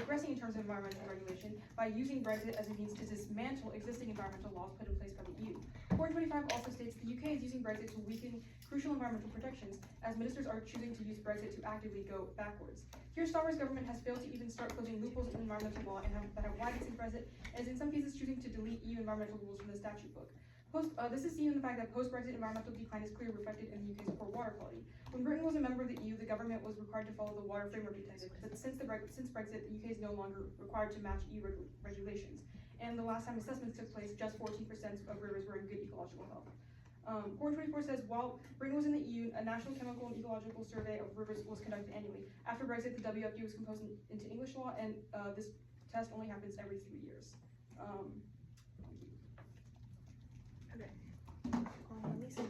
progressing in terms of environmental regulation by using Brexit as a means to dismantle existing environmental laws put in place by the EU. Point 25 also states the UK is using Brexit to weaken crucial environmental protections, as ministers are choosing to use Brexit to actively go backwards. Here, Starmer's government has failed to even start closing loopholes in environmental law that have widened since Brexit, and is in some cases choosing to delete EU environmental rules from the statute book. This is seen in the fact that post-Brexit environmental decline is clearly reflected in the UK's poor water quality. When Britain was a member of the EU, the government was required to follow the Water Framework Directive, but since Brexit, the UK is no longer required to match EU regulations. And the last time assessments took place, just 14% of rivers were in good ecological health. Point 24 says, while Britain was in the EU, a national chemical and ecological survey of rivers was conducted annually. After Brexit, the WFD was composed into English law, and this test only happens every 3 years. Okay. Let me see.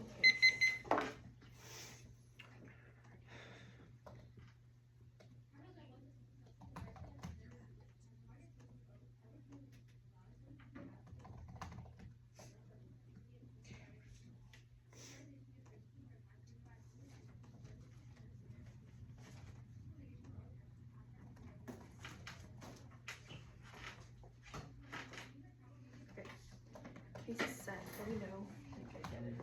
Case is set. Let me know. Okay, get it.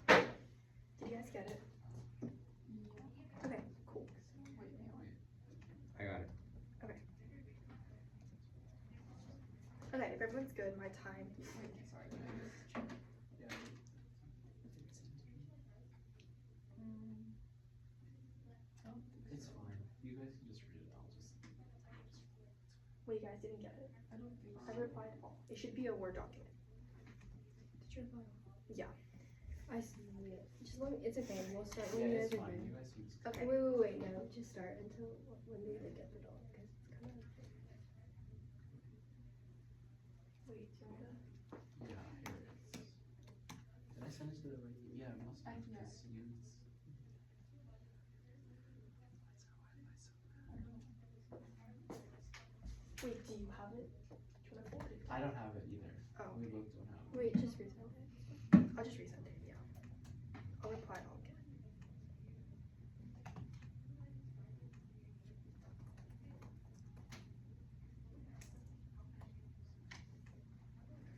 Did you guys get it? Okay, cool. I got it. Okay. Okay, if everyone's good, my time. It's fine. You guys can just read it. I'll just. Wait, you guys didn't get it. I don't think I replied all. It should be a Word document. Did you reply? Yeah. I see it. Just let me, it's okay, we'll start when Yeah, you it's guys are fine. good. You guys can just. Okay. Wait, no, just start until when they get the dog, because it's kind of. Wait, so Yeah, here it is. Did I send it to the right? Yeah, it must have. yeah. Because you. wait, do you have it? Do you want to forward it? I don't have it either. Oh, We okay. both don't have it. Wait, just resend it. I'll just resend it, yeah. I'll reply all again.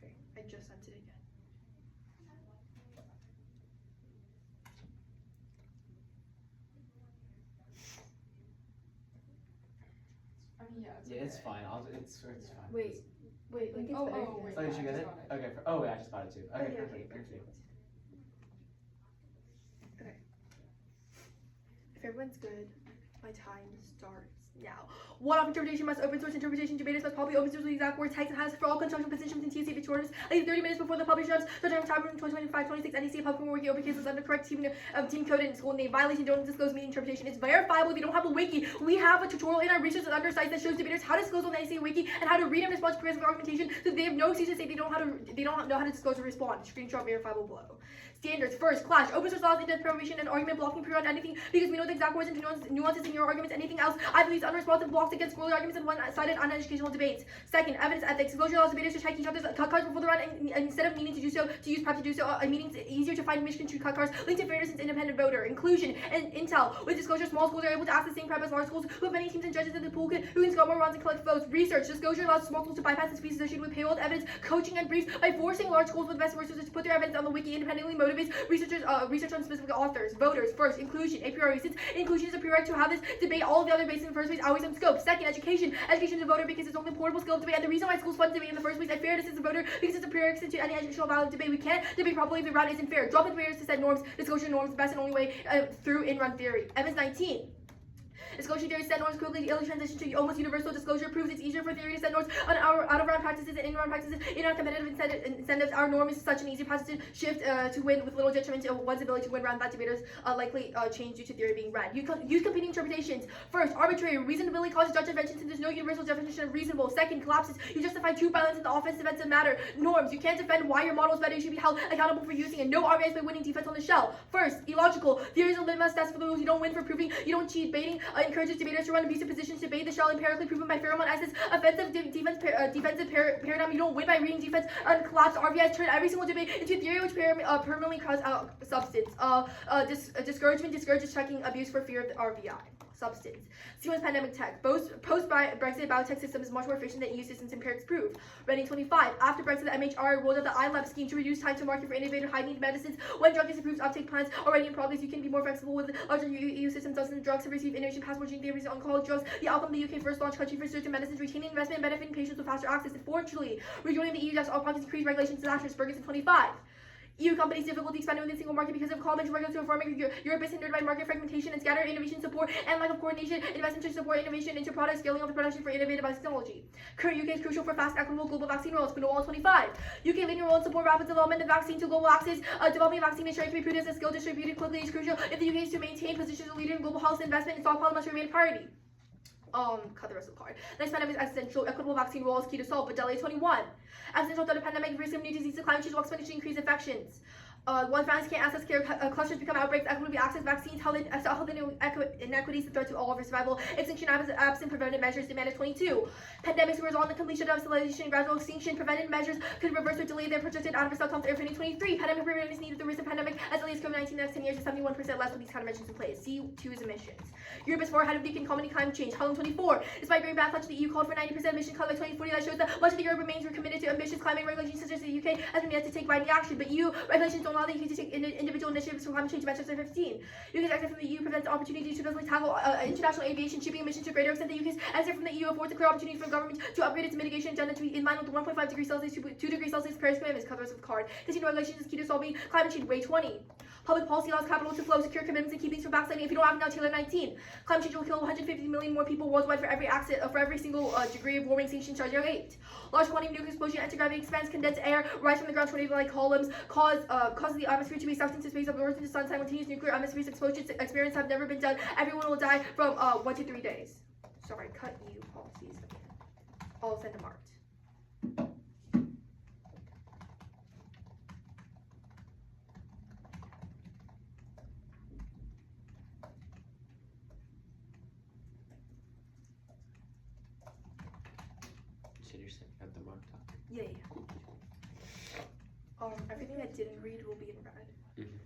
Okay, I just sent it again. I mean, yeah. Yeah, it's fine. It's fine. Wait, like it's Oh, better. oh, wait. Oh, did you get I it? just got it. Okay. Oh, wait, I just got it too. Okay, Okay, perfect. okay, Thank you. Okay. If everyone's good, my time starts now. One-off interpretation must open source interpretation. Debaters must probably open source with the exact word text and has for all construction positions in TC shortest at least 30 minutes before the published notes. So during time room 2025-26 NEC public working open cases under correct team code and school name. Violation don't disclose meaning interpretation. It's verifiable if you don't have a wiki. We have a tutorial in our research and under sites that shows debaters how to disclose on the NEC wiki and how to read and respond to progressive argumentation, so they have no excuse to say they don't know how to disclose or respond. Screenshot verifiable below. Standards. First, clash. Open source laws, in-depth prohibition, and argument blocking period anything because we know the exact words and nuances in your arguments. Anything else, I believe unresponsive blocks against scholarly arguments and one-sided uneducational debates. Second, evidence ethics. Disclosure allows debaters to check each other's cut cards before the round, and instead of needing to do so, to use prep to do so. Meaning it's easier to find misconstrued cut cards linked to fairness and independent voter. Inclusion and intel. With disclosure, small schools are able to ask the same prep as large schools who have many teams and judges in the pool who can score more runs and collect votes. Research. Disclosure allows small schools to bypass the fees associated with paywalled evidence, coaching, and briefs by forcing large schools with best resources to put their evidence on the wiki. Independently motivates researchers. Research on specific authors. Voters. First, inclusion. A priori. Since inclusion is a prerequisite to have this debate, all of the other bases in the first place always in scope. Second, education. Education to voter because it's only a portable skill of debate, and the reason why schools fund debate in the first place. And fairness is a voter because it's a prerequisite to any educational valid debate. We can't debate properly if the round isn't fair. Drop in barriers to set norms. Disclosure norms, the best and only way through in-run theory. Evans 19. Disclosure theory set norms quickly transition to almost universal disclosure proves it's easier for theory to set norms on our out-of-round practices and in-round practices. In our competitive incentives, our norm is such an easy process to shift to win with little detriment to one's ability to win round that debaters likely change due to theory being read. Use competing interpretations. First, arbitrary. Reasonability causes judge intervention since there's no universal definition of reasonable. Second, collapses. You justify true violence in the offensive defensive matter. Norms. You can't defend why your model is better. You should be held accountable for using it. No RBIs by winning defense on the shell. First, illogical. Theories are litmus tests for the rules. You don't win for proving. You don't cheat. Baiting encourages debaters to run abusive positions to bait the shell, empirically proven by pheromone access. Offensive defensive paradigm. You don't win by reading defense and collapse. RBIs turn every single debate into a theory which permanently cause substance. Discouragement discourages checking abuse for fear of the RBI. Substance. Sequence pandemic tech. Post-Brexit biotech system is much more efficient than EU systems empirics prove. Reading 25. After Brexit, the MHRA rolled out the iLab scheme to reduce time to market for innovative high-need medicines. When drug is approved, uptake plans already in progress. You can be more flexible with larger EU systems. Dozens of drugs have received innovation passport gene therapies and oncology drugs. The outcome, the UK first launch country for certain medicines, retaining investment and benefiting patients with faster access. Unfortunately, rejoining the EU does all pockets increase regulations disasters. Ferguson 25. EU companies' difficulty expanding within the single market because of complex regulatory reforming. Europe is hindered by market fragmentation and scattered innovation support and lack of coordination. Investment to support innovation into product scaling of the production for innovative technology. Current UK is crucial for fast, equitable global vaccine rollouts. Pinot 25. UK leading role in support rapid development of vaccine to global access. Developing a vaccine ensuring to be prudent and skill distributed quickly is crucial if the UK is to maintain positions as a leader in global health investment. And stockpile must remain a priority. Cut the rest of the card. Next pandemic is existential. Equitable vaccine role is key to solve, but delay 21. Existential threat of pandemic, risk of new diseases, climate change will exponentially increase infections. One families can't access care, clusters become outbreaks, equitably access vaccines, health inequities, the threat to all of our survival, extinction absent preventive measures demanded 22. Pandemics were on the complete shutdown of civilization and gradual extinction. Preventive measures could reverse or delay their projected adverse outcomes. Air 2023. Pandemic preparedness needed the recent pandemic as early as COVID-19 in the next 10 years is 71% less with these countermeasures in place. C2 is emissions. Europe is far ahead of the UK combating climate change. Holland 24. Despite great backlash, the EU called for 90% emission cut by 2040. That shows that much of the Europe remains committed to ambitious climate regulations, such as the UK has been yet to take binding action. But EU regulations don't allow the UK to take individual initiatives for climate change. Manchester 15. UK's exit from the EU prevents opportunities to physically tackle international aviation shipping emissions to a greater extent. The UK's exit from the EU affords a clear opportunity for government to upgrade its mitigation agenda to be in line with the 1.5 degrees Celsius to 2 degrees Celsius Paris commitments. Cut the rest of the card. Casino regulations is key to solving climate change. Way 20. Public policy allows capital to flow, secure commitments, and keep things from backsliding. If you don't act now, Taylor 19. Climate change will kill 150 million more people worldwide for every single degree of warming. Station charge 8. Large quantity of nuclear explosion, anti-gravity expands, condensed air, rise from the ground, tornado-like columns, causes the atmosphere to be sucked into space, of the Earth into the sun. Simultaneous nuclear atmosphere explosions experiments have never been done. Everyone will die from 1 to 3 days. Sorry, cut EU policies. All send to marked. So you're saying at the marked up. Yeah. Everything I didn't read will be in red. Mm-hmm.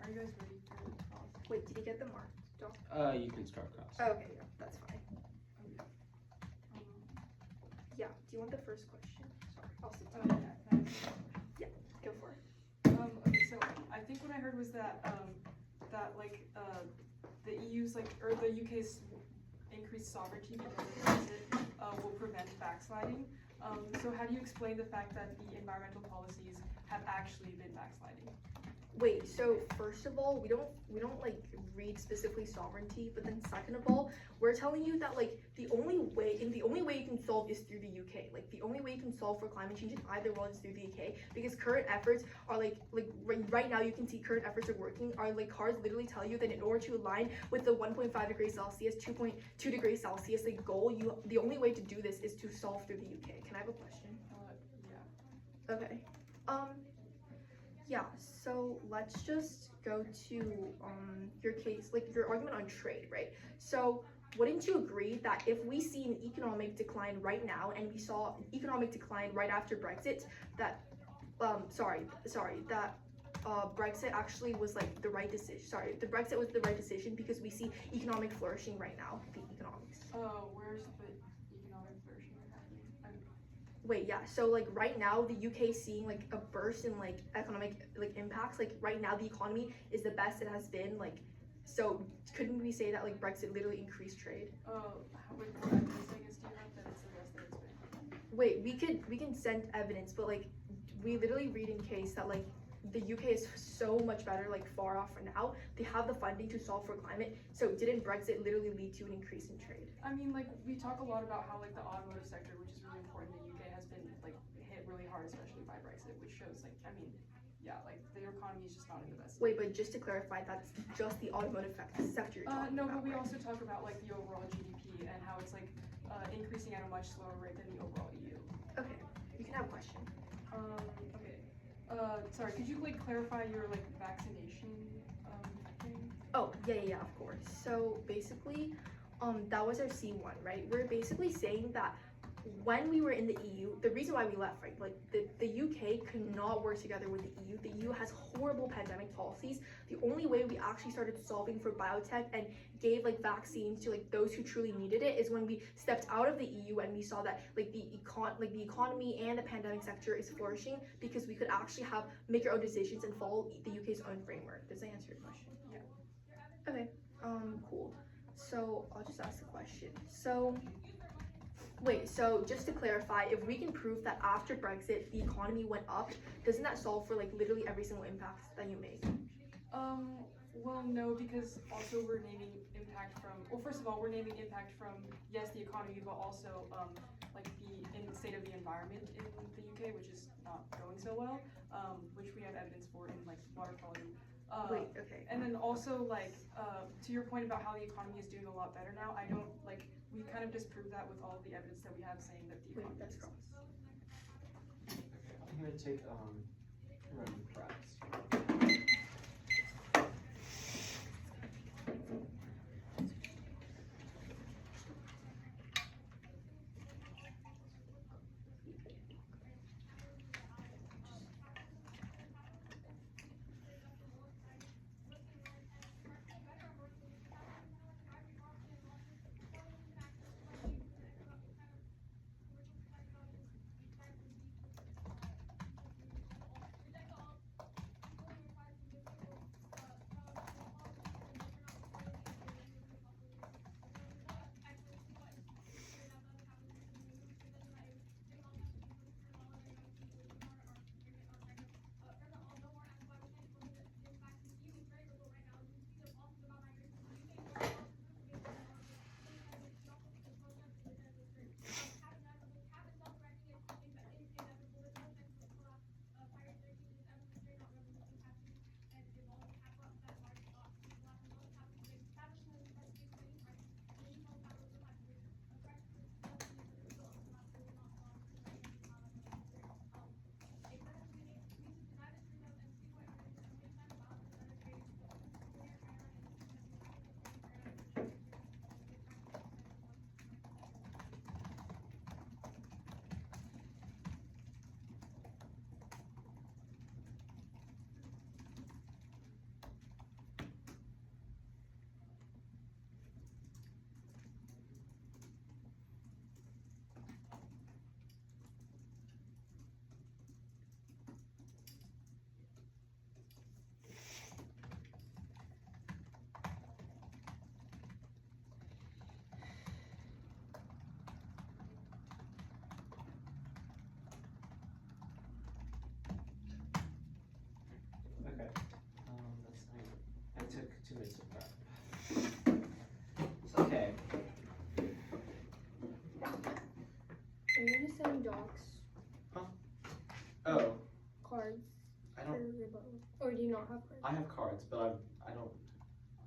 Are you guys ready for the class? Wait, did you get the marked doc? You can start class. Oh, okay, yeah, that's fine. Um, Yeah, do you want the first question? Sorry, I'll sit oh, down. yeah, Go for it. okay, so I think what I heard was that the EU's or the UK's increased sovereignty because of Brexit will prevent backsliding. So how do you explain the fact that the environmental policies have actually been backsliding? Wait, so first of all, we don't read specifically sovereignty, but then second of all, we're telling you that the only way you can solve is through the UK. The only way you can solve for climate change in either world is through the UK, because current efforts are right now you can see current efforts are working. Our cards literally tell you that in order to align with the 1.5 degrees Celsius, 2.2 degrees Celsius goal, the only way to do this is to solve through the UK. Can I have a question? Yeah. Okay. Yeah, so let's just go to your case, your argument on trade, right? So wouldn't you agree that if we see an economic decline right now and we saw an economic decline right after Brexit, that Brexit actually was the right decision. Sorry, the Brexit was the right decision because we see economic flourishing right now, the economics. Where's the economic flourishing happening? Wait, yeah, so right now the UK is seeing a burst in economic impacts. Right now the economy is the best it has been. So couldn't we say that Brexit literally increased trade? What evidence do you have that it's the best that it's been? Wait, we can send evidence, but we literally read in case that like the UK is so much better, like far off for now. They have the funding to solve for climate. So didn't Brexit literally lead to an increase in trade? I mean, like, we talk a lot about how, like, the automotive sector, which is really important in the UK, has been, like, hit really hard, especially by Brexit, which shows, like, I mean, yeah, like, their economy is just not in the best. Wait, but just to clarify, that's just the automotive sector you're talking No, about, but we right? also talk about, like, the overall GDP and how it's, like, increasing at a much slower rate than the overall EU. Okay, you can have a question. Okay. Sorry, could you, like, clarify your, like, vaccination, thing? Oh, yeah, of course. So basically, that was our C1, right? We're basically saying that when we were in the EU, the reason why we left, right? Like the UK could not work together with the EU. The EU has horrible pandemic policies. The only way we actually started solving for biotech and gave like vaccines to like those who truly needed it is when we stepped out of the EU and we saw that like the economy and the pandemic sector is flourishing because we could actually make our own decisions and follow the UK's own framework. Does that answer your question? Yeah. Okay. Cool. So I'll just ask a question. So wait, so just to clarify, if we can prove that after Brexit the economy went up, doesn't that solve for like literally every single impact that you make? Well, no, because also we're naming impact from, well, first of all, we're naming impact from, yes, the economy, but also, like the state of the environment in the UK, which is not going so well, which we have evidence for in, like, water quality. Wait, okay. And then also, like, to your point about how the economy is doing a lot better now, I don't, like, we kind of disprove that with all of the evidence that we have saying that the Wait, economy that's is. cross. I'm gonna take, random crafts. Okay, that's fine. I took 2 minutes of prep. Okay, Are you gonna send docs, oh, cards I for don't, rebuttal? Or do you not have cards? I have cards, but I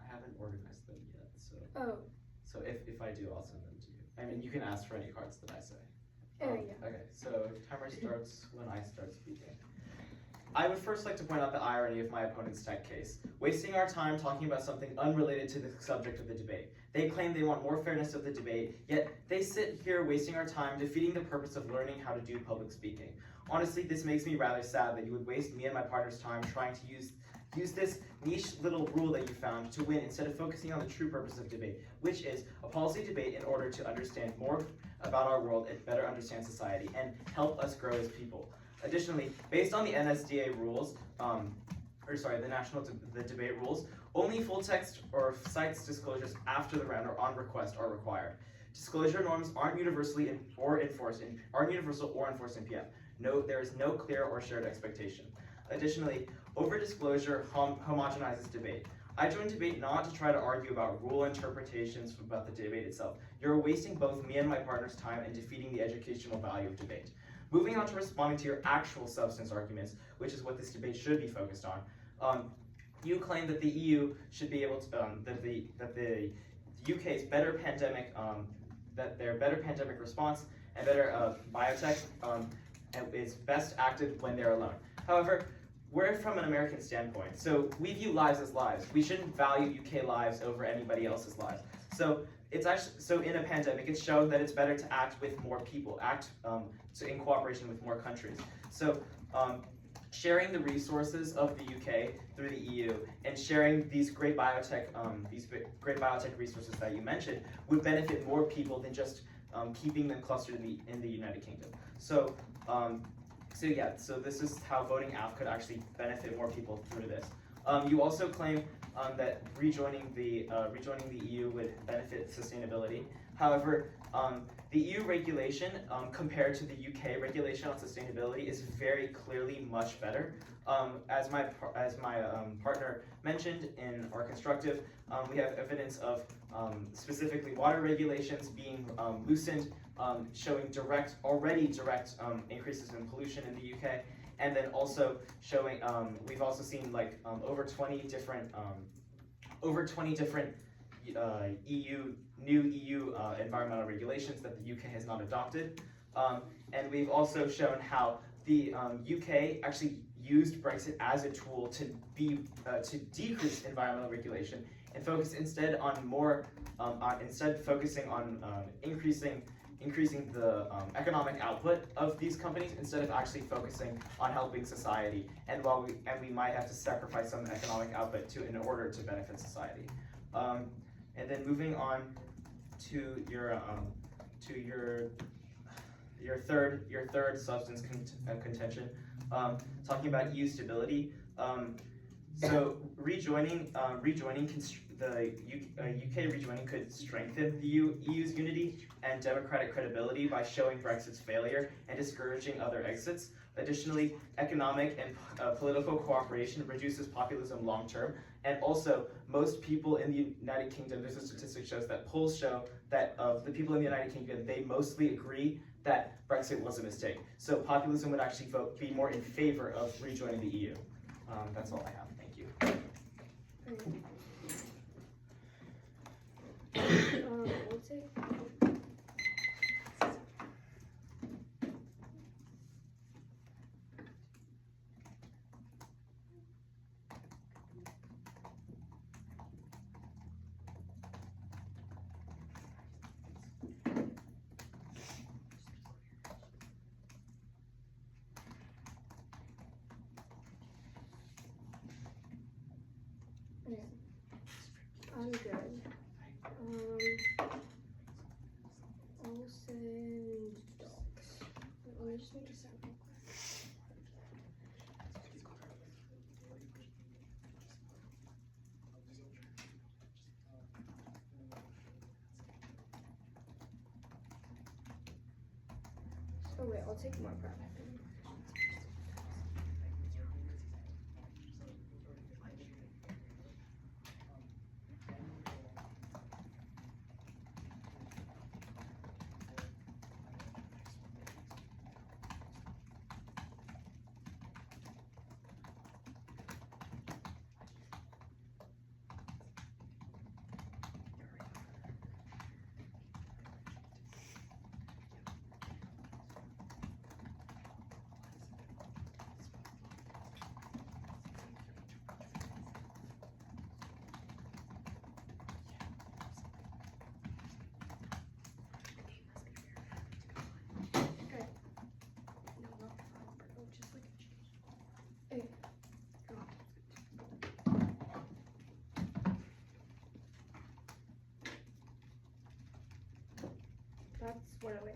haven't organized them yet, so. Oh, So if I do, I'll send them to you. I mean, you can ask for any cards that I say. yeah. Okay, so timer starts when I start speaking. I would first like to point out the irony of my opponent's tech case, wasting our time talking about something unrelated to the subject of the debate. They claim they want more fairness of the debate, yet they sit here wasting our time defeating the purpose of learning how to do public speaking. Honestly, this makes me rather sad that you would waste me and my partner's time trying to use this niche little rule that you found to win instead of focusing on the true purpose of debate, which is a policy debate in order to understand more about our world and better understand society and help us grow as people. Additionally, based on the NSDA rules, the debate rules, only full text or cites disclosures after the round or on request are required. Disclosure norms aren't universal or enforced in PF. there is no clear or shared expectation. Additionally, over-disclosure homogenizes debate. I joined debate not to try to argue about rule interpretations about the debate itself. You're wasting both me and my partner's time and defeating the educational value of debate. Moving on to responding to your actual substance arguments, which is what this debate should be focused on. You claim that the EU should be able to, that the UK's better pandemic, that their better pandemic response and better biotech is best acted when they're alone. However, we're from an American standpoint, so we view lives as lives. We shouldn't value UK lives over anybody else's lives. So it's actually, so in a pandemic, it's shown that it's better to act with more people, in cooperation with more countries. So sharing the resources of the UK through the EU and sharing these great biotech resources that you mentioned would benefit more people than just keeping them clustered in the United Kingdom. So this is how voting out could actually benefit more people through this. You also claim that rejoining the EU would benefit sustainability. However, the EU regulation compared to the UK regulation on sustainability is very clearly much better. As my partner mentioned in our constructive, we have evidence of specifically water regulations being loosened, showing already direct increases in pollution in the UK, and then also showing we've also seen like over 20 different new EU environmental regulations that the UK has not adopted, and we've also shown how the UK actually used Brexit as a tool to decrease environmental regulation and focus instead on more focusing on increasing the economic output of these companies instead of actually focusing on helping society. And we might have to sacrifice some economic output in order to benefit society. And then moving on to your third substance contention, talking about EU stability. So the UK rejoining could strengthen the EU's unity and democratic credibility by showing Brexit's failure and discouraging other exits. Additionally, economic and political cooperation reduces populism long term, and also most people in the United Kingdom, there's a statistic shows that polls show that of the people in the United Kingdom, they mostly agree that Brexit was a mistake. So populism would actually be more in favor of rejoining the EU. That's all I have. Thank you. Let's see. I'm good. I'll send docs. Let me just make a sample. Oh wait, I'll take more prep. That's 108.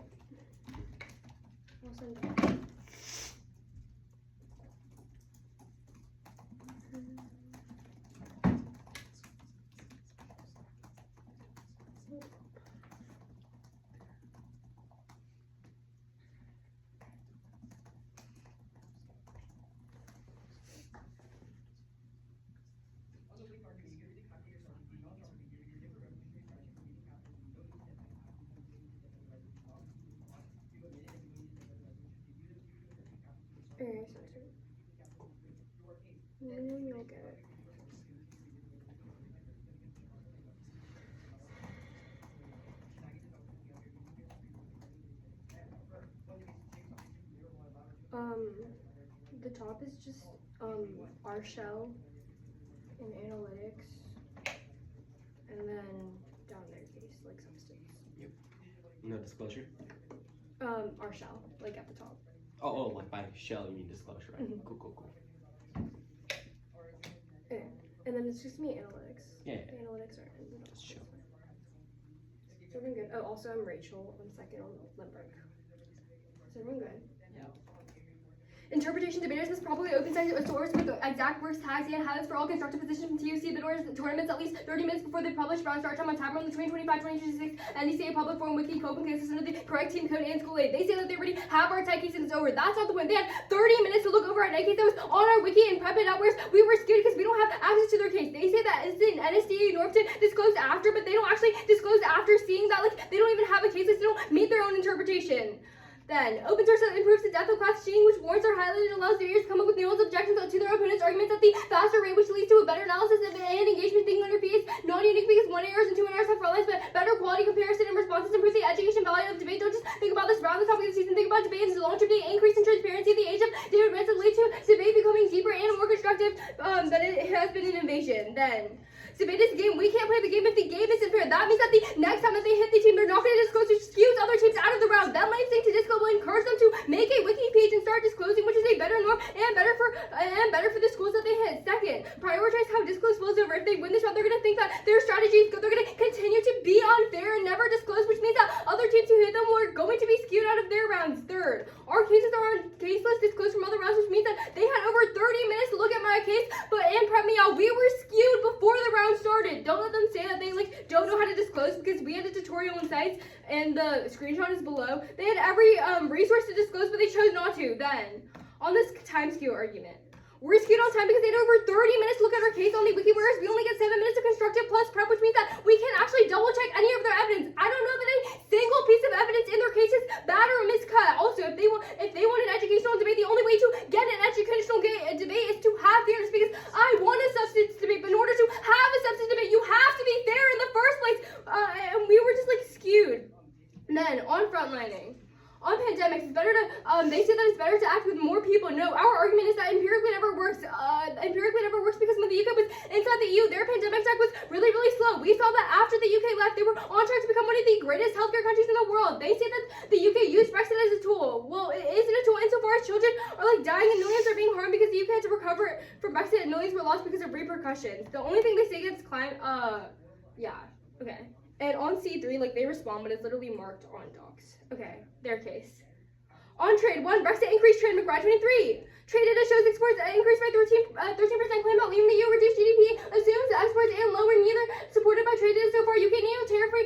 I'll send docs. The top is just our shell and analytics, and then down their case like substance. No disclosure. Our shell, like at the top. Oh, like by shell you mean disclosure, right? Mhm. Cool. And then it's just me analytics. Yeah. The analytics are in the top. Just chill. Is everyone good? Oh, also I'm Rachel. I'm second on Lynbrook. Is everyone good? Interpretation debaters must properly open source with exact works tags and highlights for all constructed positions from TUC bidders tournaments at least 30 minutes before they publish round start time on time on the 2025-2026 NDCA public forum wiki open consistent of the correct team code and school aid. They say that they already have our tag case and it's over. That's not the point. They had 30 minutes to look over our tag case that was on our wiki and prep it out, whereas we were scared because we don't have access to their case. They say that it's in NSDA Northton disclosed after, but they don't actually disclose after seeing that like they don't even have a case list. They don't meet their own interpretation. Then, open source improves the depth of class cheating, which warrants are highlighted and allows debaters to come up with nuanced objections to their opponent's arguments at the faster rate, which leads to a better analysis and engagement thinking under PAs. Not unique because 1 errors and 2 errors have front lines, but better quality comparison and responses improve the education value of debate. Don't just think about this round the topic of the season, think about debate as a long-term debate, increase in transparency. The age of debate events lead to debate becoming deeper and more constructive than it has been an invasion. Then, debate is a game. We can't play the game if the game isn't fair. That means that the next time that they hit the team, they're not going to disclose, which skews other teams out of the round. That might think to disco will encourage them to make a wiki page and start disclosing, which is a better norm and better for the schools that they hit. Second, prioritize how disclose flows over. If they win this round, they're going to think that their strategy is good. They're going to continue to be unfair and never disclose, which means that other teams who hit them are going to be skewed out of their rounds. Third, our cases are on case list disclosed from other rounds, which means that they had over 30 minutes to look at my case, and prep me out. We were skewed before the round started. Don't let them say that they don't know how to disclose because we had a tutorial in sites and the screenshot is below. They had every resource to disclose, but they chose not to. Then, on this time skew argument, we're skewed on time because they had over 30 minutes to look at our case on the wiki, whereas we only get 7 minutes of constructive plus prep, which means that we can actually double check any of their evidence. I don't know that a single piece of evidence in their case is bad or miscut. Also, if they want an educational debate, the only way to get an educational debate is to have fairness, because I want a substance debate, but in order to have a substance debate, you have to be fair in the first place. And we were just skewed. And then on frontlining. On pandemics, it's better to, they say that it's better to act with more people. No, our argument is that empirically never works. Empirically never works because when the UK was inside the EU, their pandemic attack was really, really slow. We saw that after the UK left, they were on track to become one of the greatest healthcare countries in the world. They say that the UK used Brexit as a tool. Well, it isn't a tool insofar as children are dying and millions are being harmed because the UK had to recover from Brexit and millions were lost because of repercussions. The only thing they say against climate, yeah, okay. And on C3, they respond, but it's literally marked on docs. Okay, their case. On trade, 1, Brexit increased trade, McBride 23. Trade data shows exports increased by 13% claim about leaving the EU, reduced GDP, assumes exports and lower, neither supported by trade data so far. UK NATO tariff-free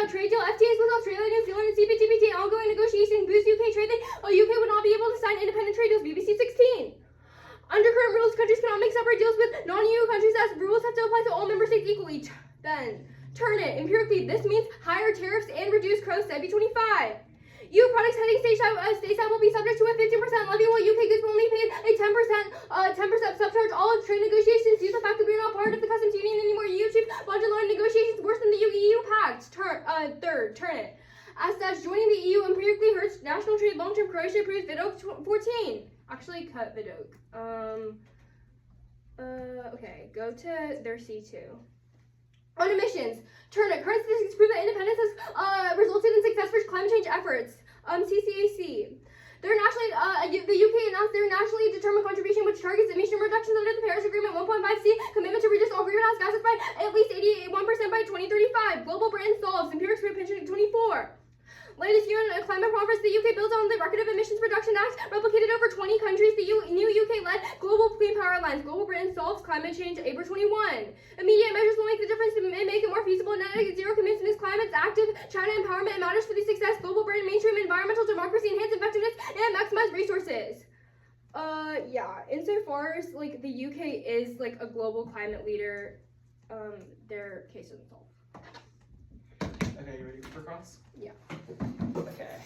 trade deal, FTAs with Australia, New Zealand, and CPTPP, ongoing negotiations, boost UK trade. UK would not be able to sign independent trade deals, BBC 16. Under current rules, countries cannot make separate deals with non-EU countries as rules have to apply to all member states equally. Then, turn it. Empirically, this means higher tariffs and reduced growth, SB25. EU products heading stateside will be subject to a 15% levy, while UK goods will only pay a 10% subcharge. All trade negotiations use the fact that we are not part of the customs union anymore. EU chief budget loan negotiations worse than the EU pact. Third, turn it. As such, joining the EU empirically hurts national trade long-term. Croatia approves VIDOC 14. Actually, cut VIDOC. Okay, go to their C2. On emissions, turn it. Current statistics prove that independence has resulted in success for climate change efforts. CCAC. The UK announced their nationally determined contribution, which targets emission reductions under the Paris Agreement 1.5C, commitment to reduce all greenhouse gases by at least 81% by 2035. Global Britain solves. Empirics pension 24. Latest UN climate conference, the UK builds on the Record of Emissions Reduction Act, replicated over 20 countries. The new UK-led Global Clean Power Alliance. Global Britain solves climate change, April 21. Immediate measures will make the difference and make it more feasible. Net zero commits to climate's active China empowerment matters for the success. Global Britain mainstream environmental democracy, enhance effectiveness, and maximize resources. Yeah, insofar as the UK is a global climate leader, their case doesn't solve. Okay, you ready for cross? Yeah. Okay.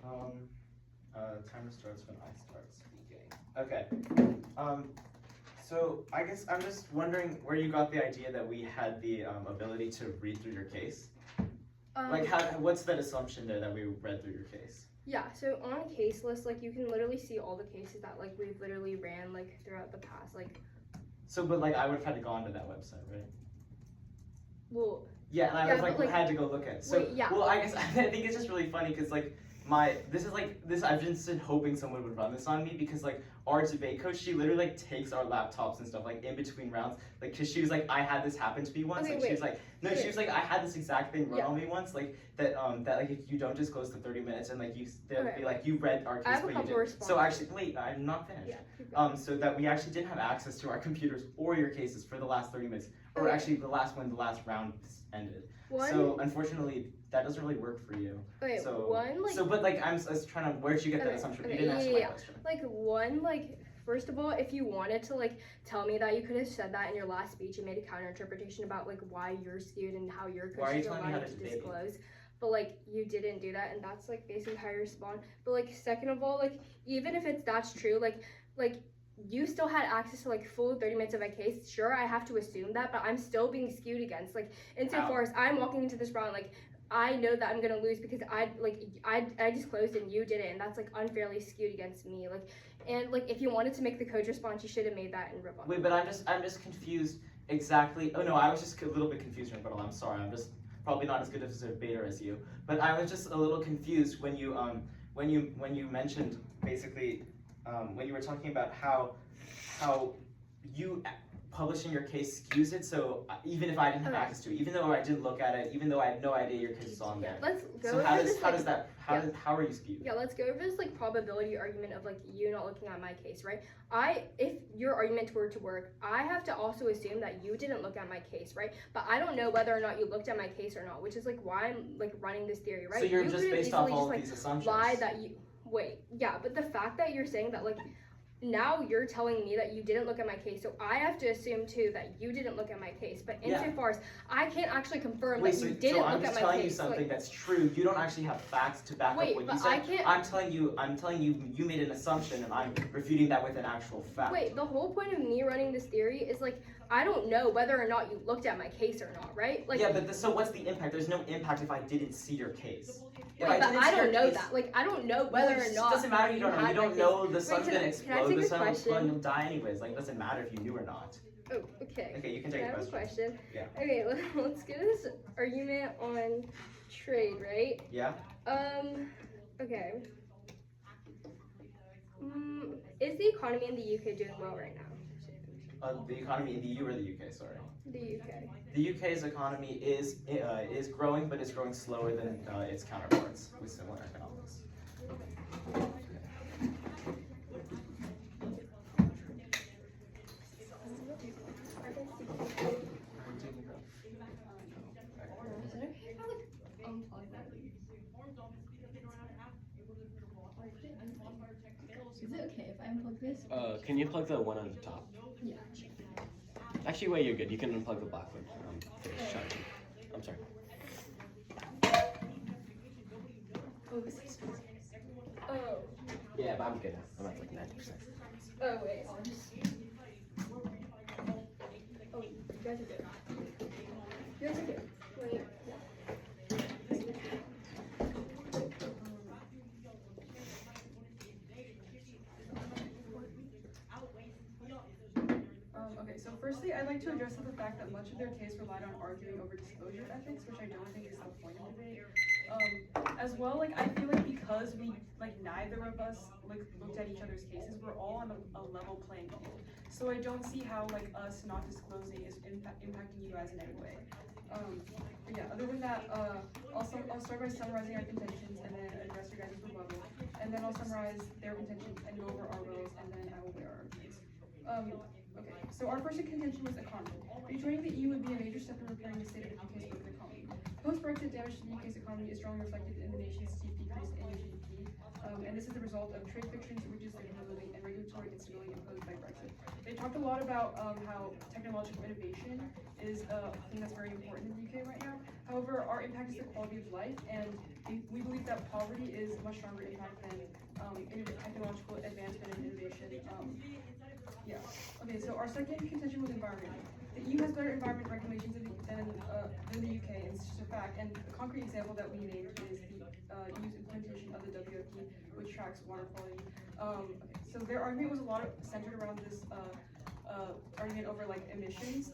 Timer starts when I start speaking. Okay. So I guess I'm just wondering where you got the idea that we had the ability to read through your case. What's that assumption there that we read through your case? Yeah, so on case list, like you can literally see all the cases that like we've literally ran like throughout the past, like So, but like I would have had to go onto that website, right? well, Yeah, and I Yeah, would have but, like- had to go look at it. So, wait, yeah. well, I guess I think it's just really funny because like this I've just been hoping someone would run this on me because like our debate coach, she literally like takes our laptops and stuff like in between rounds, like because she was like I had this happen to me once, Okay, like wait. she was like no, she Wait. was like I had this exact thing run Yeah. on me once, like that like if you don't disclose the 30 minutes and like they'll Okay. be like you read our I case have a but you couple didn't. responses. So actually, wait, I'm not finished. Yeah. keep going. So that we actually didn't have access to our computers or your cases for the last 30 minutes, or Okay. actually the last round ended. One, So unfortunately, that doesn't really work for you. okay, So, one like so but like I was trying to, where'd you get that Okay, assumption? okay, You didn't answer my yeah. question. like one like first of all, if you wanted to like tell me that, you could have said that in your last speech and made a counter interpretation about like why you're skewed and how your Why are you coaches telling me allow how you to to debate me? disclose. But like you didn't do that, and that's like basically how you respond. But like second of all, like even if that's true, like you still had access to like full 30 minutes of a case. Sure, I have to assume that, but I'm still being skewed against. Like insofar as I'm walking into this round, like I know that I'm gonna lose because I disclosed and you didn't, and that's like unfairly skewed against me. Like and like if you wanted to make the coach response, you should have made that in rebuttal. Wait, but I'm just confused exactly. Oh no, I was just a little bit confused in rebuttal. I'm sorry. I'm just probably not as good as a debater as you. But I was just a little confused when you mentioned basically when you were talking about how you publishing your case skews it. So even if I didn't have Okay. access to it, even though I didn't look at it, even though I had no idea your case is on there. Let's go So over how this. does that how are you skewed? Yeah, let's go over this like probability argument of like you not looking at my case, right? If your argument were to work, I have to also assume that you didn't look at my case, right? But I don't know whether or not you looked at my case or not, which is like why I'm like running this theory, right? So you're You just could have based off easily all just, of these assumptions. lie that you wait, yeah, but the fact that you're saying that like now you're telling me that you didn't look at my case, so I have to assume too that you didn't look at my case. But Yeah. insofar as I can't actually confirm Wait, that so, you didn't so I'm look just at my telling case. you something like, that's true. You don't actually have facts to back Wait, up what but you said. I can't- I'm telling you you made an assumption and I'm refuting that with an actual fact. wait, the whole point of me running this theory is like I don't know whether or not you looked at my case or not, right? Like yeah, but so what's the impact? There's no impact if I didn't see your case. If wait, but didn't I see your don't know case- that. Like I don't know Well, whether it or just not. doesn't matter. You don't know. You had my don't case. know. The sun's can gonna I explode. take The a sun will explode and question? you'll die anyways. Like it doesn't matter if you knew or not. Oh, okay. Okay, you can Can take I a have a question. question? Yeah. Okay, let's get this argument on trade, right? Yeah. Okay. Is the economy in the UK doing well right now? The economy in the EU or the UK? Sorry. The UK. The UK's economy is growing, but it's growing slower than its counterparts with similar economics. Is it okay if I unplug this? Can you plug the one on the top? Yeah. Actually, wait, you're good. You can unplug the black one. Finish charging. I'm sorry. Oh. Yeah, but I'm good now. I'm at like 90%. Oh wait. I'll just. Oh, you guys are good. You guys are good. Wait. Okay, so firstly, I'd like to address the fact that much of their case relied on arguing over disclosure ethics, which I don't think is the point of the debate. As well, like, I feel like because we, like, neither of us, like, looked at each other's cases, we're all on a level playing field. So I don't see how, like, us not disclosing is impacting you guys in any way. But yeah, other than that, I'll start by summarizing our contentions and then address your guys' rebuttal. And then I'll summarize their contentions and go over our rows, and then I will weigh our arguments. Okay, so our first contention was economy. Rejoining the EU would be a major step in repairing the state of the UK's growth economy. Post-Brexit damage to the UK's economy is strongly reflected in the nation's steep decrease in GDP, and this is the result of trade frictions, reduced labor mobility, and regulatory instability imposed by Brexit. They talked a lot about how technological innovation is a thing that's very important in the UK right now. However, our impact is the quality of life, and we believe that poverty is a much stronger impact than technological advancement and innovation. Yeah. Okay, so our second contention was environment. The EU has better environment regulations than the UK, and it's just a fact. And a concrete example that we named is the EU's implementation of the WFP, which tracks water quality. So their argument was a lot centered around this argument over like emissions,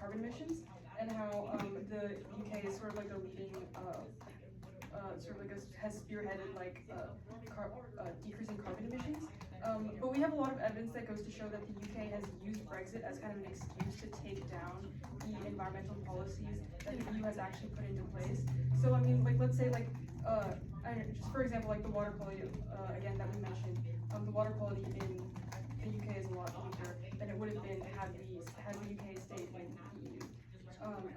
carbon emissions, and how the UK is sort of like a leading, has spearheaded like decreasing carbon emissions. But we have a lot of evidence that goes to show that the UK has used Brexit as kind of an excuse to take down the environmental policies that the EU has actually put into place. So I mean, like let's say like just for example, like the water quality again that we mentioned, the water quality in the UK is a lot weaker than it would have been had the UK stayed in the EU.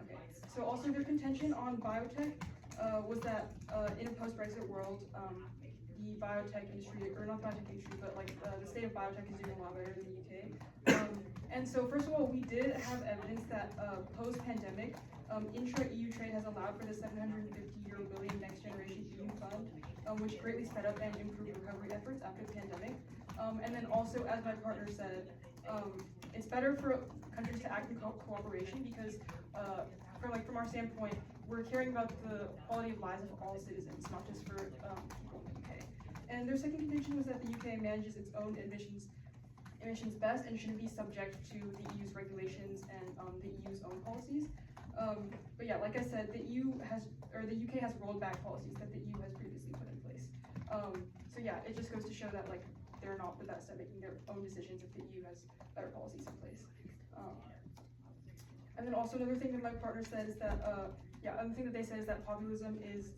Okay. So also their contention on biotech was that in a post-Brexit world, the biotech industry, or not biotech industry, but like the state of biotech is doing a lot better than the UK. And so first of all, we did have evidence that post-pandemic, intra-EU trade has allowed for the 750 billion next generation EU fund, which greatly sped up and improved recovery efforts after the pandemic. And then also, as my partner said, it's better for countries to act in cooperation because, from our standpoint, we're caring about the quality of lives of all citizens, not just for people in the UK. And their second contention was that the UK manages its own emissions best and shouldn't be subject to the EU's regulations and the EU's own policies. But yeah, like I said, the UK has rolled back policies that the EU has previously put in place. So yeah, it just goes to show that like they're not the best at making their own decisions if the EU has better policies in place. And then also another thing that my partner said is that another thing that they said is that populism is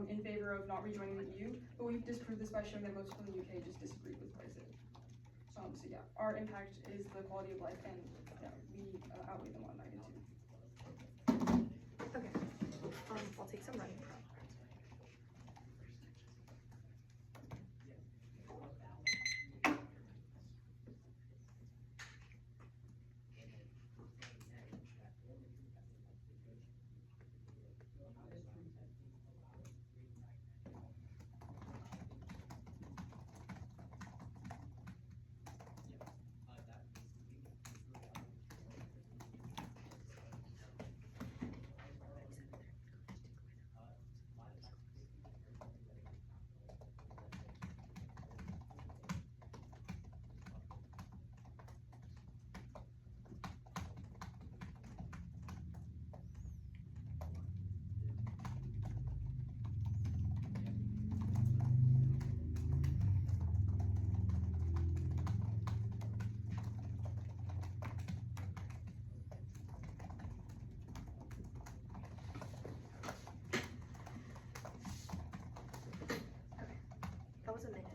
in favor of not rejoining the EU, but we've disproved this by showing that most people in the UK just disagreed with Brexit. So yeah, our impact is the quality of life, and yeah, we outweigh them on magnitude. Okay. I'll take some running. That was a minute.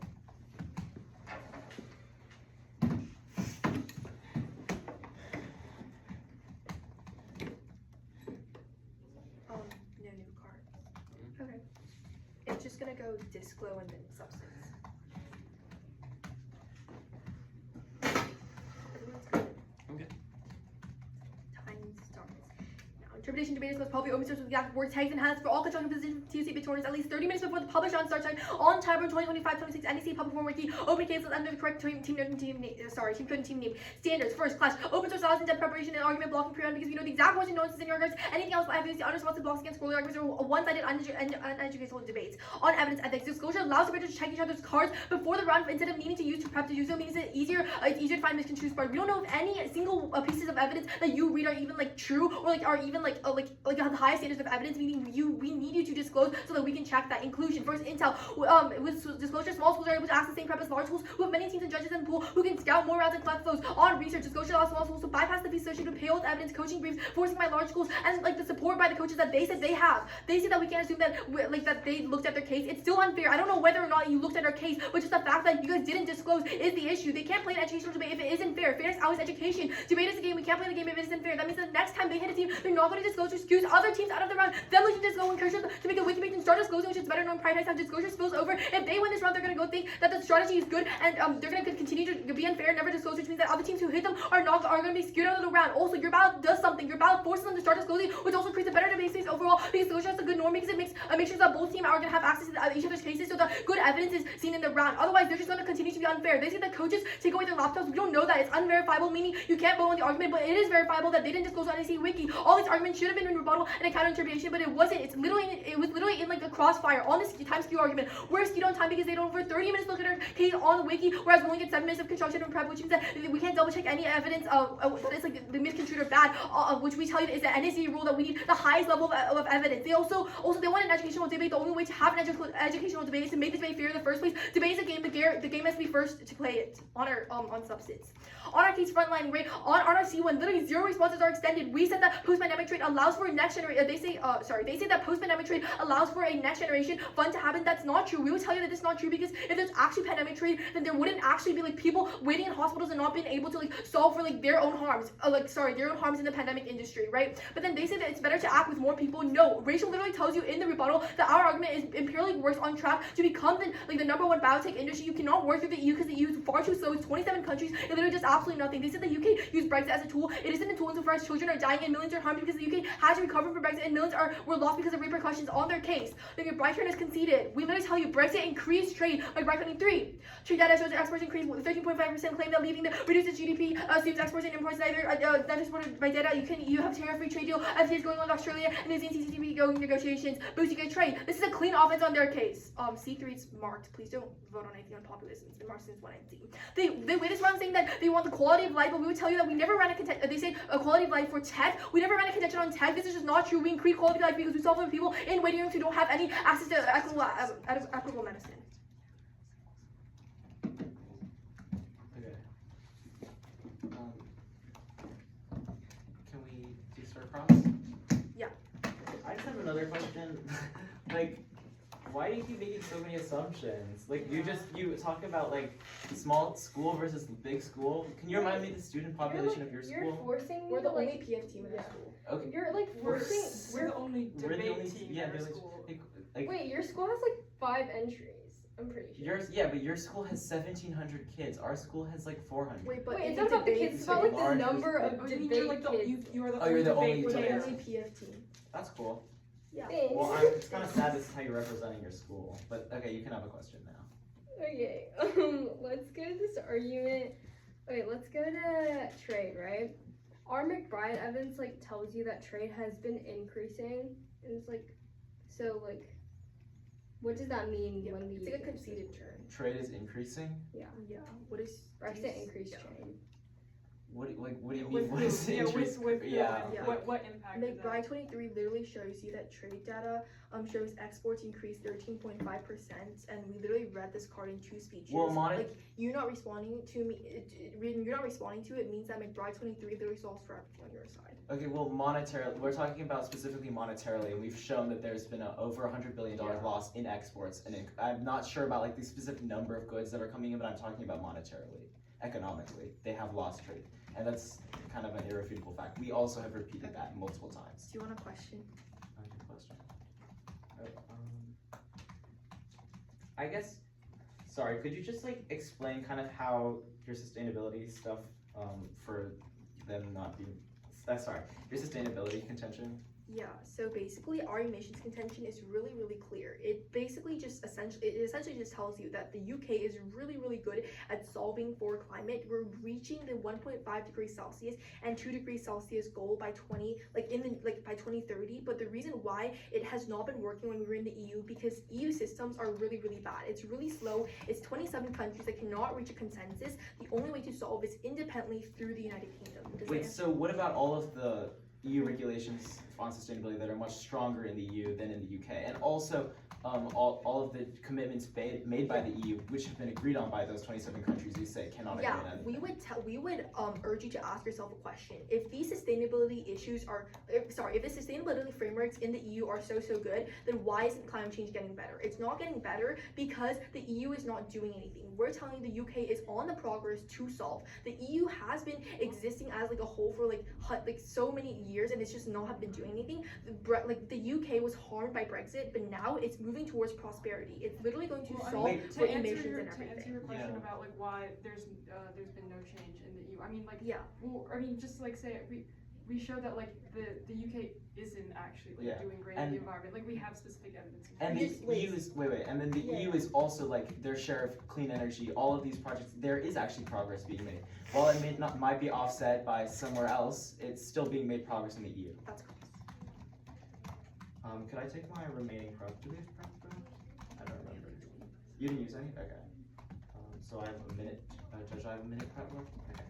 No new cards. Okay. It's just gonna go disc glow and then substance. Everyone's good. Okay. Time starts. Now, interpretation debate is most probably open source with the exact word tags and has for all construction positions TC Victorians at least 30 minutes before the published on start time on Tableau 2025-26 NEC public form wiki open cases under the correct team code and team name standards. First class open source knowledge and depth preparation and argument blocking period because we know the exact words and notices in your regards. Anything else will have the unresponsive blocks against scholarly arguments or one-sided uneducational debates. On evidence ethics, disclosure allows debaters to check each other's cards before the round instead of needing to use to prep to do so means it's easier to find misconstrued part. We don't know if any single pieces of evidence that you read are even like true or like are even like have the highest standards of evidence, meaning we need you to disclose so that we can check that inclusion. First, intel with disclosure, small schools are able to ask the same prep as large schools who have many teams and judges in the pool who can scout more rounds and collect flows. On research, disclosure allows small schools to bypass the fees associated with payroll evidence, coaching briefs, forcing by large schools, and like the support by the coaches that they said they have. They say that we can't assume that that they looked at their case. It's still unfair. I don't know whether or not you looked at our case, but just the fact that you guys didn't disclose is the issue. They can't play an educational debate if it isn't fair. Fairness always education. Debate is a game. We can't play the game if it isn't fair. That means that next time they hit a team, they're not going to disclose to excuse other teams out of the round. Then we can just go encourage them to make a wiki page and start disclosing, which is better known prioritize how disclosure spills over. If they win this round, they're going to go think that the strategy is good and they're going to continue to be unfair and never disclose, which means that other teams who hit them are going to be skewed out of the round. Also, your ballot does something. Your ballot forces them to start disclosing, which also creates a better debate space overall because disclosure has a good norm because it makes sure that both teams are going to have access to each other's cases so the good evidence is seen in the round. Otherwise, they're just going to continue to be unfair. They say that coaches take away their laptops. We don't know that. It's unverifiable, meaning you can't vote on the argument, but it is verifiable that they didn't disclose on NEC Wiki. All these arguments should have been in rebuttal and a counter interpretation, but it wasn't. It was literally in like the crossfire on this time skew argument. We're skewed on time because they don't over 30 minutes to look at our case on the wiki, whereas we only get 7 minutes of construction and prep, which means that we can't double check any evidence of that it's like the misconstrued or bad, which we tell you is the NEC rule that we need the highest level of evidence. They also they want an educational debate. The only way to have an educational debate is to make this debate fair in the first place. Debate is a game. The game has to be first to play it on our on substance. On our case frontline rate, on RRC, when literally 0 responses are extended, we said that post-pandemic trade allows for a next generation. They say that post-pandemic trade allows for a next generation fund to happen. That's not true. We would tell you that it's not true because if there's actually pandemic trade, then there wouldn't actually be like people waiting in hospitals and not being able to like solve for like their own harms. Their own harms in the pandemic industry, right? But then they say that it's better to act with more people. No, Rachel literally tells you in the rebuttal that our argument is empirically worse on track to become the number one biotech industry. You cannot work through the EU because the EU is far too slow. It's 27 countries. It literally does absolutely nothing. They said the UK used Brexit as a tool. It isn't a tool insofar as children are dying and millions are harmed because the UK had to recover from Brexit and millions were lost because of repercussions on their case. Then your Brighton has conceded. We literally tell you Brexit increased trade by Brighton 3. Trade data shows that exports increased 13.5%. Claim that leaving the reduces GDP. Assumes exports and imports neither not supported by data. You have tariff-free trade deal. FTA is going on with Australia and New Zealand CCTV going negotiations. Boosting good trade. This is a clean offense on their case. C3 is marked. Please don't vote on anything on populism. It's been marked since 2019. They wait this round saying that they want the quality of life, but we would tell you that we never ran a contention. They say a quality of life for tech. We never ran a contention on tech. This is just not true. We increase quality of life because we solve for people in waiting rooms who don't have any access to equitable medicine. Okay. Can we do star cross? Yeah. I just have another question. Like, why do you keep making so many assumptions? Like, you talk about like small school versus big school. Can you remind me the student population of your You're school? forcing me We're the to, only like, PF team in our school. Okay. You're like forcing. We're the only We're the debate only team yeah, in our the only- school. like Wait, your school has like 5 entries. I'm pretty sure. but your school has 1,700 kids. Our school has like 400. Wait, but Wait, in it's not about the debate, kids. It's about like the large number of Oh, you mean debate you're like kids. you are the Oh, you're the only debate we're the debate. only PF team. That's cool. Yeah. Thanks. Well, it's kind of sad this is how you're representing your school. But okay, you can have a question now. Okay, let's go to this argument. Okay, let's go to trade, right? Our McBride evidence like tells you that trade has been increasing, and it's like, so like, what does that mean when the It's like a conceded term. Trade is increasing. Yeah. What is Brexit increased trade? What do you mean? With What who? is Yeah, interest? with yeah. Yeah. what impact is that? McBride 23 literally shows you that trade data shows exports increased 13.5%, and we literally read this card in 2 speeches. Well, like you not responding to me, you're not responding to it means that McBride 23 literally solves for everything on your side. Okay, well, monetarily, we're talking about specifically monetarily, and we've shown that there's been over $100 billion loss in exports, and I'm not sure about like the specific number of goods that are coming in, but I'm talking about monetarily, economically, they have lost trade, and that's kind of an irrefutable fact. We also have repeated that multiple times. Do you want a question? Good question. I guess, sorry, could you just like explain kind of how your sustainability stuff for them not being, your sustainability contention? Yeah, so basically our emissions contention is really, really clear. It basically just essentially just tells you that the UK is really, really good at solving for climate. We're reaching the 1.5 degrees Celsius and 2 degrees Celsius goal by by 2030. But the reason why it has not been working when we were in the EU, because EU systems are really, really bad. It's really slow. It's 27 countries that cannot reach a consensus. The only way to solve is independently through the United Kingdom. Wait, so what about all of the EU regulations on sustainability that are much stronger in the EU than in the UK, and also all of the commitments made by the EU, which have been agreed on by those 27 countries, you say cannot agree on anything? We would urge you to ask yourself a question. If these sustainability issues are, if the sustainability frameworks in the EU are so good, then why isn't climate change getting better? It's not getting better because the EU is not doing anything. We're telling you the UK is on the progress to solve. The EU has been existing as like a whole for like so many years, and it's just not have been doing anything. The UK was harmed by Brexit, but now it's moving towards prosperity. It's literally going to solve wait, for emissions and To answer everything. your question Yeah. about like why there's been no change in the EU. I mean like Yeah. well, I mean just like say we we showed that like the UK isn't actually like Yeah, doing great in and- the environment. Like we have specific evidence. And the Just wait. EU is and then the Yeah. EU is also like their share of clean energy. All of these projects, there is actually progress being made. While it might be offset by somewhere else, it's still being made progress in the EU. That's cool. Could I take my remaining prep? Do we have prep though? I don't remember. You didn't use any? Okay. So I have a minute. Judge, I have a minute prep left? Okay.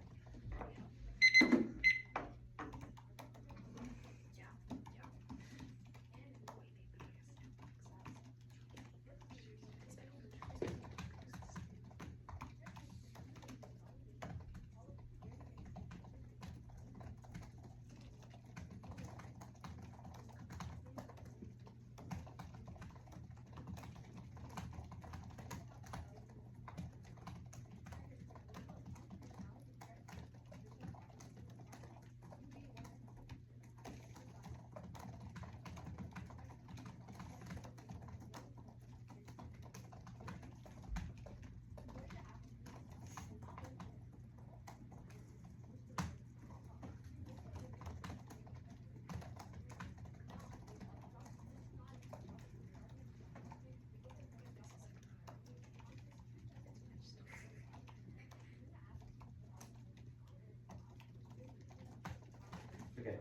Okay,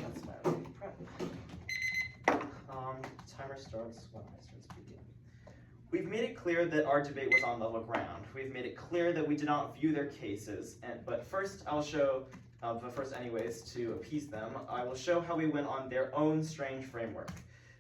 that's my remaining prep. Timer starts when I start speaking. We've made it clear that our debate was on level ground. We've made it clear that we did not view their cases, but first I'll show, but first anyways, to appease them, I will show how we went on their own strange framework.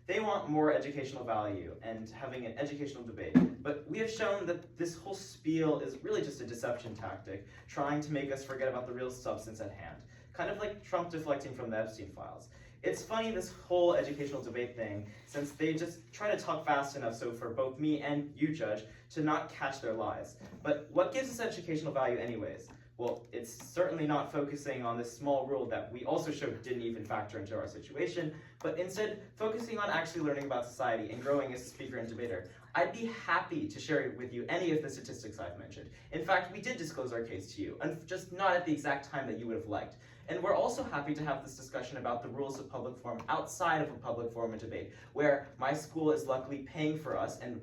They want more educational value and having an educational debate, but we have shown that this whole spiel is really just a deception tactic, trying to make us forget about the real substance at hand. Kind of like Trump deflecting from the Epstein files. It's funny, this whole educational debate thing, since they just try to talk fast enough so for both me and you, Judge, to not catch their lies. But what gives us educational value anyways? Well, it's certainly not focusing on this small rule that we also showed didn't even factor into our situation, but instead focusing on actually learning about society and growing as a speaker and debater. I'd be happy to share with you any of the statistics I've mentioned. In fact, we did disclose our case to you, and just not at the exact time that you would have liked. And we're also happy to have this discussion about the rules of public forum outside of a public forum and debate, where my school is luckily paying for us, and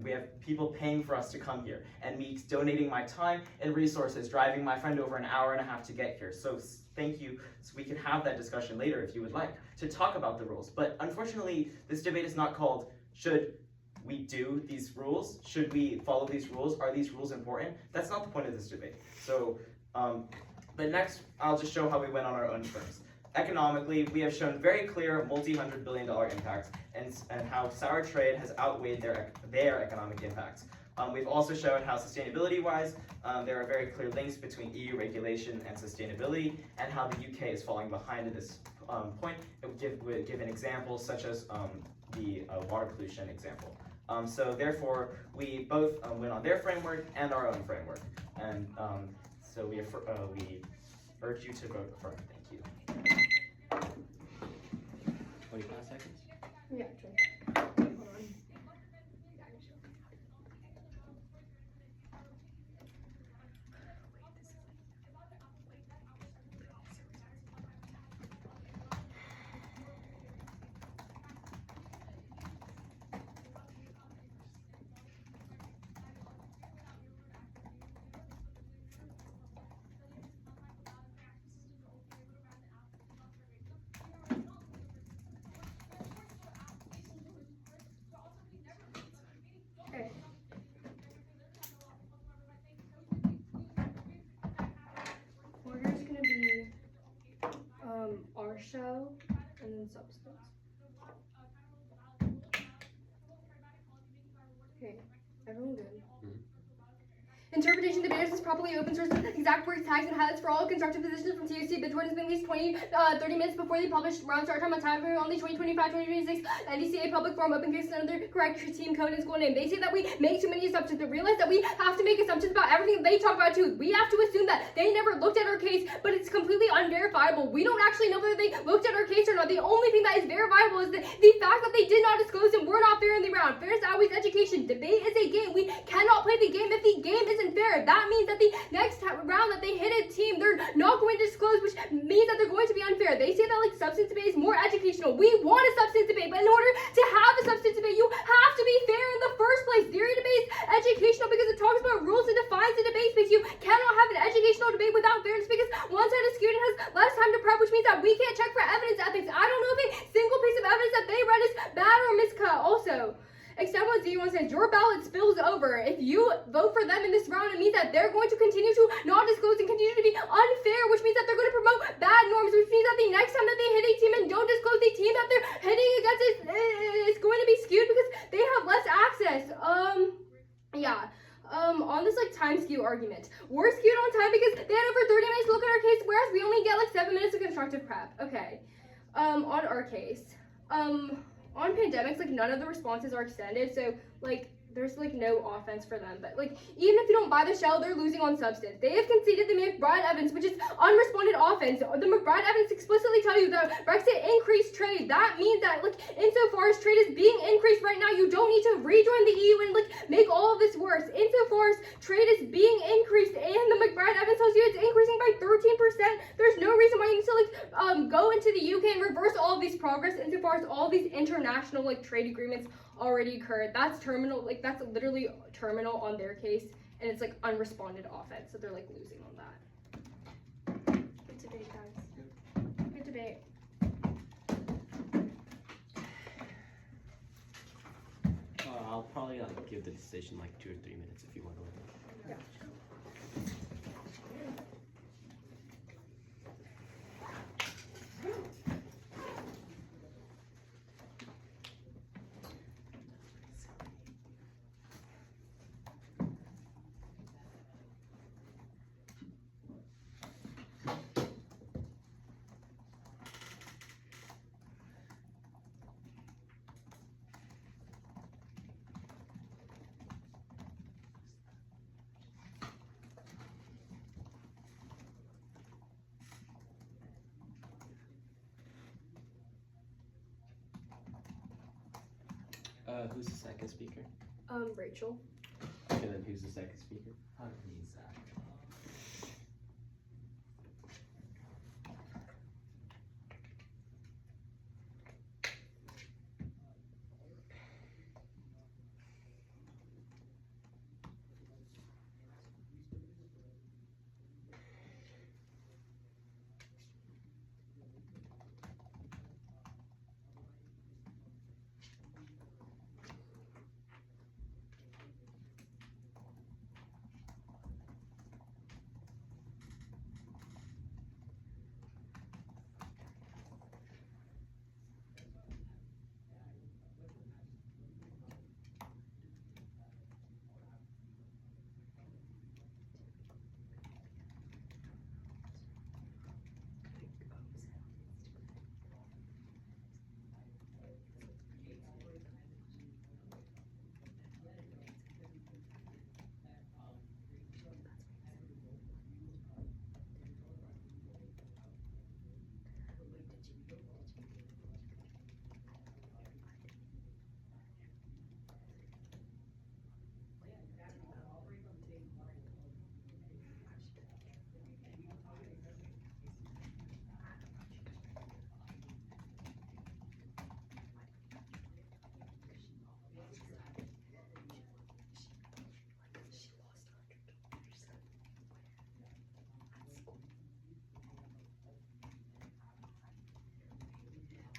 we have people paying for us to come here, and me donating my time and resources, driving my friend over an hour and a half to get here. So thank you, so we can have that discussion later if you would like, to talk about the rules. But unfortunately, this debate is not called, should we do these rules? Should we follow these rules? Are these rules important? That's not the point of this debate. So, but next, I'll just show how we went on our own terms. Economically, we have shown very clear multi-$100 billion impacts and how sour trade has outweighed their economic impacts. We've also showed how sustainability-wise, there are very clear links between EU regulation and sustainability, and how the UK is falling behind at this point. We'll give an example such as the water pollution example. So therefore, we both went on their framework and our own framework. And so we urge you to vote for. Thank you. 25 seconds. Yeah, true. Order's gonna be our show and then substance. Okay, everyone good? Interpretation debaters is properly open source exact word tags and highlights for all constructive positions from TUC. Bitcoin has been at least 30 minutes before the published round start time on time for only 2025-2026. NDCA public forum open case and another correct team code and school name. They say that we make too many assumptions, but realize that we have to make assumptions about everything they talk about too. We have to assume that they never looked at our case, but it's completely unverifiable. We don't actually know whether they looked at our case or not. The only thing that is verifiable is the fact that they did not disclose and were not fair in the round. Fair is always education. Debate is a game. We cannot play the game if the game is isn't fair. That means that the next round that they hit a team, they're not going to disclose, which means that they're going to be unfair. They say that like substance debate is more educational. We want a substance debate, but in order to have a substance debate, you have to be fair in the first place. Theory debate is educational because it talks about rules and defines the debate space. You cannot have an educational debate without fairness because one side of student has less time to prep, which means that we can't check for evidence ethics. I don't know if a single piece of evidence that they read is bad or miscut. Also, except what Z1 says, your ballot spills over. If you vote for them in this round, it means that they're going to continue to not disclose and continue to be unfair, which means that they're going to promote bad norms, which means that the next time that they hit a team and don't disclose the team that they're hitting against is going to be skewed because they have less access. On this like time skew argument, we're skewed on time because they had over 30 minutes to look at our case, whereas we only get like 7 minutes of constructive prep. Okay. On our case, on pandemics, like none of the responses are extended, so like there's like no offense for them. But like even if you don't buy the shell, they're losing on substance. They have conceded the McBride evidence, which is unresponded offense. The McBride evidence explicitly tell you that Brexit increased trade. That means that like insofar as trade is being increased right now, you don't need to rejoin the EU and like make all of this worse. Insofar as trade is being increased and the McBride evidence tells you it's increasing by 13%, there's no reason why you need to like go into the UK and reverse all of these progress insofar as all these international like trade agreements already occurred. That's terminal, like that's literally terminal on their case, and it's like unresponded offense, so they're like losing on that. Good debate, guys. Good debate. I'll probably give the decision like 2 or 3 minutes if you want to. Yeah. Who's the second speaker? Rachel. Okay, then who's the second speaker?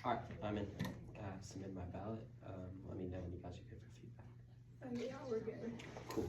Alright, I'm in. Submit my ballot. Let me know when you guys are good for feedback. Yeah, we're good. Cool.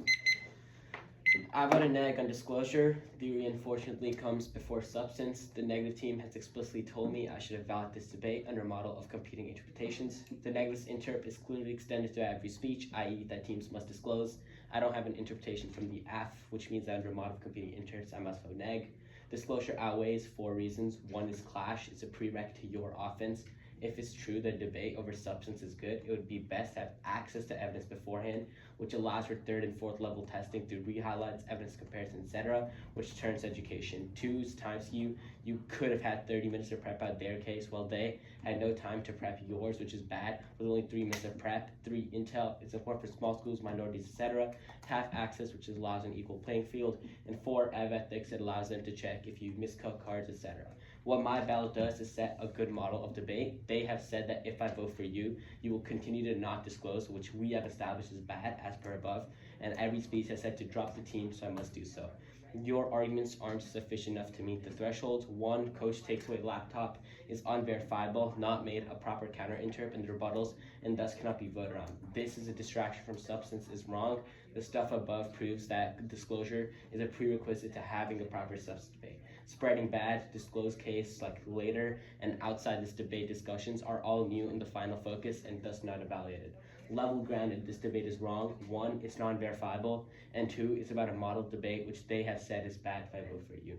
I vote a neg on disclosure. Theory unfortunately comes before substance. The negative team has explicitly told me I should evaluate this debate under a model of competing interpretations. The negative interp is clearly extended to every speech, i.e. that teams must disclose. I don't have an interpretation from the F, which means that under a model of competing interps, I must vote neg. Disclosure outweighs 4 reasons. 1 is clash. It's a prereq to your offense. If it's true that debate over substance is good, it would be best to have access to evidence beforehand, which allows for third and fourth level testing through re-highlights, evidence comparison, etc., which turns education. 2's time skew. You could have had 30 minutes to prep out their case while they had no time to prep yours, which is bad, with only 3 minutes of prep. 3, intel. It's important for small schools, minorities, etc. Have access, which allows an equal playing field. And 4, have ethics. It allows them to check if you miscut cards, etc. What my ballot does is set a good model of debate. They have said that if I vote for you, you will continue to not disclose, which we have established is bad, as per above. And every speech has said to drop the team, so I must do so. Your arguments aren't sufficient enough to meet the thresholds. 1, coach takes away laptop is unverifiable, not made a proper counter-interp in the rebuttals, and thus cannot be voted on. This is a distraction from substance is wrong. The stuff above proves that disclosure is a prerequisite to having a proper substance debate. Spreading bad, disclosed case like later, and outside this debate discussions are all new in the final focus and thus not evaluated. Level grounded, this debate is wrong. 1, it's non-verifiable, and 2, it's about a model debate which they have said is bad if I vote for you.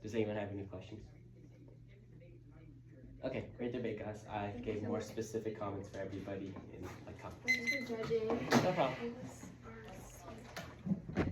Does anyone have any questions? Okay, great debate, guys. I gave more specific comments for everybody in my comments. Thanks for judging. No problem. It was